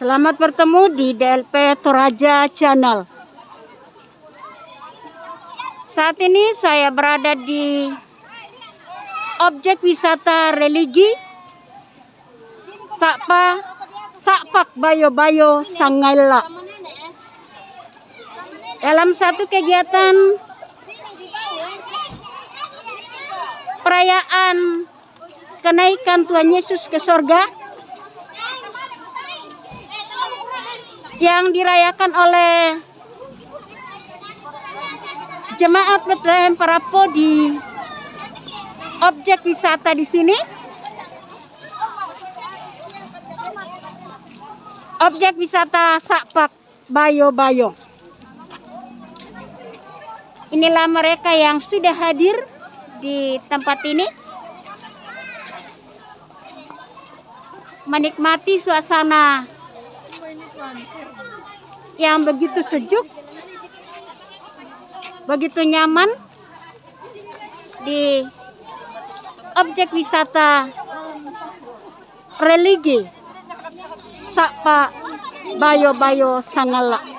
Selamat bertemu di DLP Toraja Channel. Saat ini saya berada di objek wisata religi Sakpak Bayo-Bayo Sangaila. Dalam satu kegiatan perayaan kenaikan Tuhan Yesus ke sorga yang dirayakan oleh Jemaat Betlehem Parapo di objek wisata di sini. Objek wisata Sakpak Bayo-Bayo. Inilah mereka yang sudah hadir di tempat ini, menikmati suasana yang begitu sejuk, begitu nyaman di objek wisata religi Sakpak Bayo-Bayo Sangaila.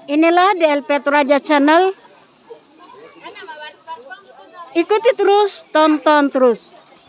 Inilah DLP Toraja Channel. Ikuti terus, tonton terus.